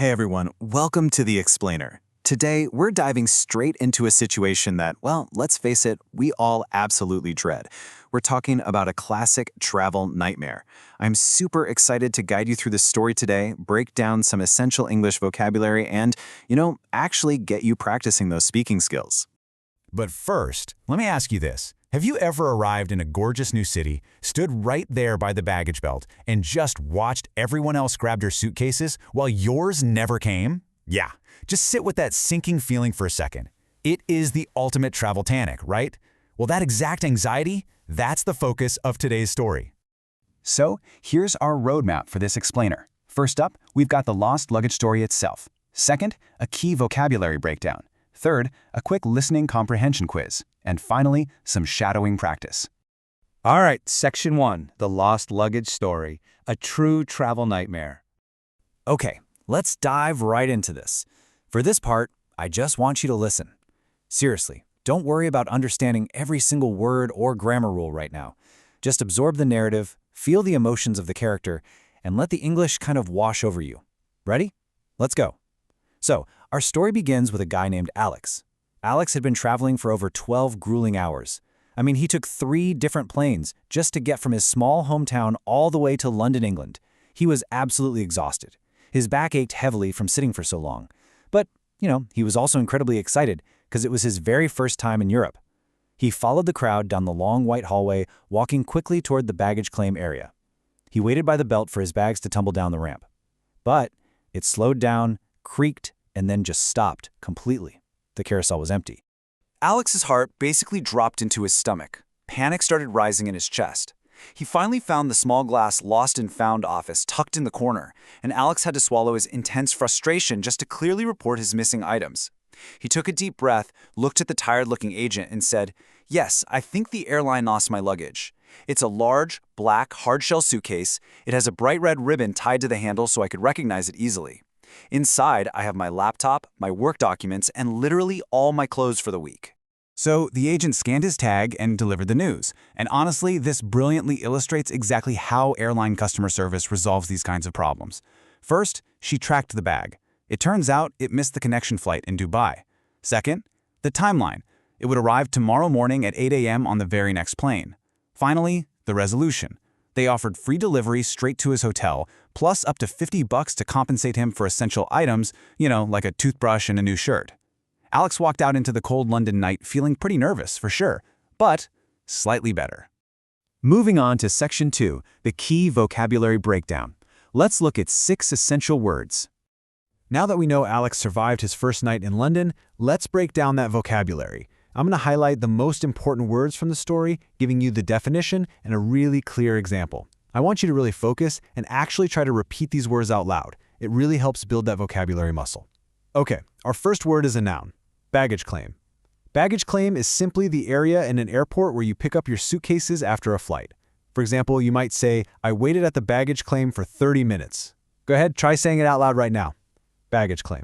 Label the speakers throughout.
Speaker 1: Hey everyone, welcome to The Explainer. Today, we're diving straight into a situation that, well, let's face it, we all absolutely dread. We're talking about a classic travel nightmare. I'm super excited to guide you through this story today, break down some essential English vocabulary, and, actually get you practicing those speaking skills.
Speaker 2: But first, let me ask you this. Have you ever arrived in a gorgeous new city, stood right there by the baggage belt, and just watched everyone else grab their suitcases while yours never came? Yeah, just sit with that sinking feeling for a second. It is the ultimate travel tanic, right? Well, that exact anxiety, that's the focus of today's story.
Speaker 3: So, here's our roadmap for this explainer. First up, we've got the Lost Luggage story itself. Second, a key vocabulary breakdown. Third, a quick listening comprehension quiz. And finally, some shadowing practice.
Speaker 4: All right, Section 1, the Lost Luggage story, a true travel nightmare.
Speaker 1: Okay, let's dive right into this. For this part, I just want you to listen. Seriously, don't worry about understanding every single word or grammar rule right now. Just absorb the narrative, feel the emotions of the character, and let the English kind of wash over you. Ready? Let's go. So, our story begins with a guy named Alex. Alex had been traveling for over 12 grueling hours. He took 3 different planes just to get from his small hometown all the way to London, England. He was absolutely exhausted. His back ached heavily from sitting for so long. But, he was also incredibly excited because it was his very first time in Europe. He followed the crowd down the long white hallway, walking quickly toward the baggage claim area. He waited by the belt for his bags to tumble down the ramp. But it slowed down, creaked, and then just stopped completely. The carousel was empty. Alex's heart basically dropped into his stomach. Panic started rising in his chest. He finally found the small glass lost and found office tucked in the corner, and Alex had to swallow his intense frustration just to clearly report his missing items. He took a deep breath, looked at the tired-looking agent, and said, "Yes, I think the airline lost my luggage. It's a large, black, hard-shell suitcase. It has a bright red ribbon tied to the handle so I could recognize it easily. Inside, I have my laptop, my work documents, and literally all my clothes for the week."
Speaker 3: So, the agent scanned his tag and delivered the news. And honestly, this brilliantly illustrates exactly how airline customer service resolves these kinds of problems. First, she tracked the bag. It turns out it missed the connection flight in Dubai. Second, the timeline. It would arrive tomorrow morning at 8 a.m. on the very next plane. Finally, the resolution. They offered free delivery straight to his hotel, plus up to $50 to compensate him for essential items, like a toothbrush and a new shirt. Alex walked out into the cold London night feeling pretty nervous, for sure, but slightly better. Moving on to Section 2, the key vocabulary breakdown. Let's look at 6 essential words. Now that we know Alex survived his first night in London, let's break down that vocabulary. I'm going to highlight the most important words from the story, giving you the definition and a really clear example. I want you to really focus and actually try to repeat these words out loud. It really helps build that vocabulary muscle. Okay, our first word is a noun. Baggage claim. Baggage claim is simply the area in an airport where you pick up your suitcases after a flight. For example, you might say, "I waited at the baggage claim for 30 minutes. Go ahead, try saying it out loud right now. Baggage claim.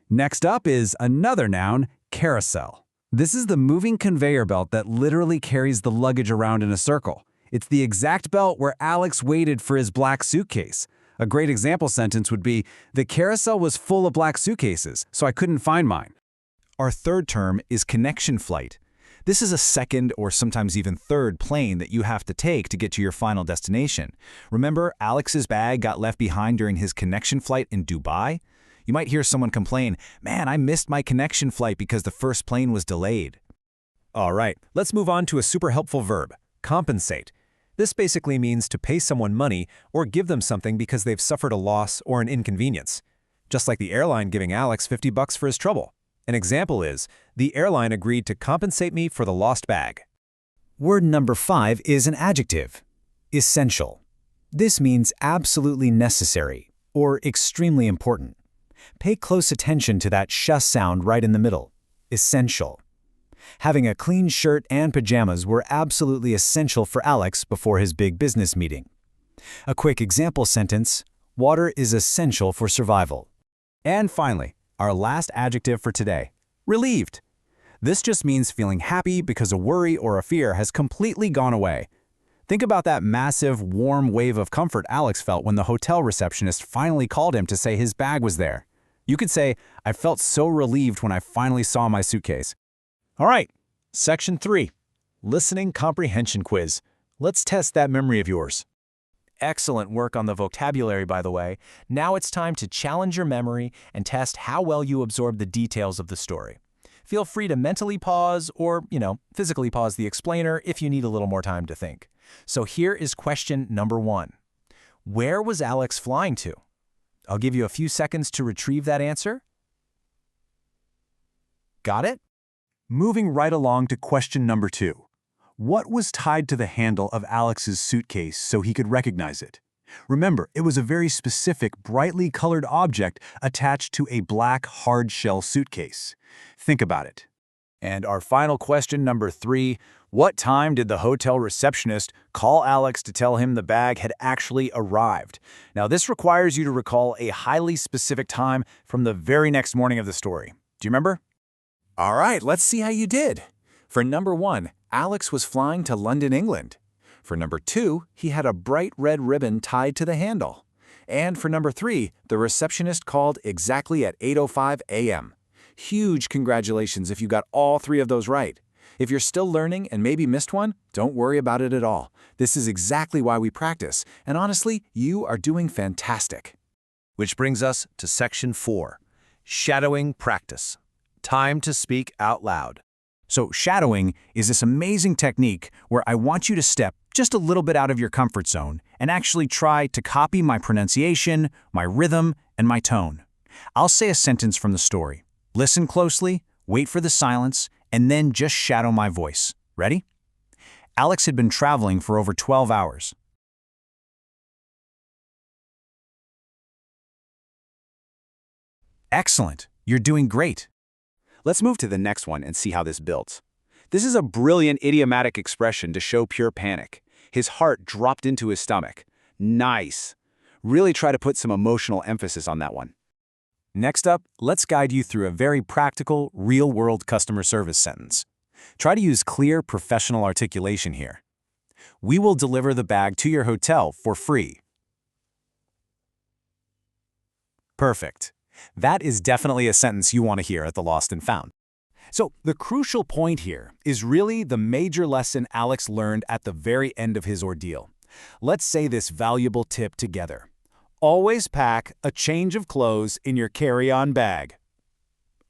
Speaker 3: Next up is another noun, carousel. This is the moving conveyor belt that literally carries the luggage around in a circle. It's the exact belt where Alex waited for his black suitcase. A great example sentence would be, "The carousel was full of black suitcases, so I couldn't find mine." Our third term is connection flight. This is a second or sometimes even third plane that you have to take to get to your final destination. Remember, Alex's bag got left behind during his connection flight in Dubai? You might hear someone complain, "Man, I missed my connection flight because the first plane was delayed." All right, let's move on to a super helpful verb, compensate. This basically means to pay someone money or give them something because they've suffered a loss or an inconvenience. Just like the airline giving Alex $50 for his trouble. An example is, the airline agreed to compensate me for the lost bag. Word number 5 is an adjective, essential. This means absolutely necessary or extremely important. Pay close attention to that sh sound right in the middle, essential. Having a clean shirt and pajamas were absolutely essential for Alex before his big business meeting. A quick example sentence, water is essential for survival. And finally, our last adjective for today, relieved. This just means feeling happy because a worry or a fear has completely gone away. Think about that massive, warm wave of comfort Alex felt when the hotel receptionist finally called him to say his bag was there. You could say, I felt so relieved when I finally saw my suitcase.
Speaker 1: All right, Section 3, Listening Comprehension Quiz. Let's test that memory of yours. Excellent work on the vocabulary, by the way. Now it's time to challenge your memory and test how well you absorb the details of the story. Feel free to mentally pause or, physically pause the explainer if you need a little more time to think. So here is question number 1. Where was Alex flying to? I'll give you a few seconds to retrieve that answer. Got it?
Speaker 3: Moving right along to question number 2. What was tied to the handle of Alex's suitcase so he could recognize it? Remember, it was a very specific, brightly colored object attached to a black hard-shell suitcase. Think about it.
Speaker 1: And our final question, number 3, what time did the hotel receptionist call Alex to tell him the bag had actually arrived? Now, this requires you to recall a highly specific time from the very next morning of the story. Do you remember? All right, let's see how you did. For number 1, Alex was flying to London, England. For number 2, he had a bright red ribbon tied to the handle. And for number 3, the receptionist called exactly at 8:05 a.m. Huge congratulations if you got all 3 of those right. If you're still learning and maybe missed one, don't worry about it at all. This is exactly why we practice, and honestly, you are doing fantastic. Which brings us to Section 4, Shadowing Practice. Time to speak out loud.
Speaker 3: So shadowing is this amazing technique where I want you to step just a little bit out of your comfort zone and actually try to copy my pronunciation, my rhythm, and my tone. I'll say a sentence from the story. Listen closely, wait for the silence, and then just shadow my voice. Ready? Alex had been traveling for over 12 hours. Excellent. You're doing great. Let's move to the next one and see how this builds. This is a brilliant idiomatic expression to show pure panic. His heart dropped into his stomach. Nice. Really try to put some emotional emphasis on that one. Next up, let's guide you through a very practical, real-world customer service sentence. Try to use clear, professional articulation here. We will deliver the bag to your hotel for free. Perfect. That is definitely a sentence you want to hear at the Lost and Found. So the crucial point here is really the major lesson Alex learned at the very end of his ordeal. Let's say this valuable tip together. Always pack a change of clothes in your carry-on bag.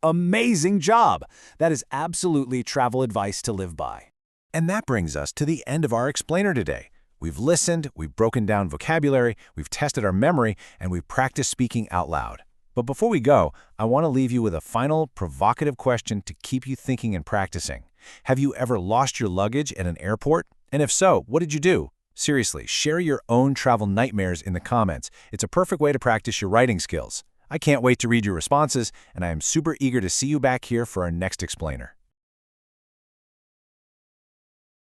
Speaker 3: Amazing job! That is absolutely travel advice to live by.
Speaker 1: And that brings us to the end of our explainer today. We've listened, we've broken down vocabulary, we've tested our memory, and we've practiced speaking out loud. But before we go, I want to leave you with a final, provocative question to keep you thinking and practicing. Have you ever lost your luggage at an airport? And if so, what did you do? Seriously, share your own travel nightmares in the comments. It's a perfect way to practice your writing skills. I can't wait to read your responses, and I am super eager to see you back here for our next explainer.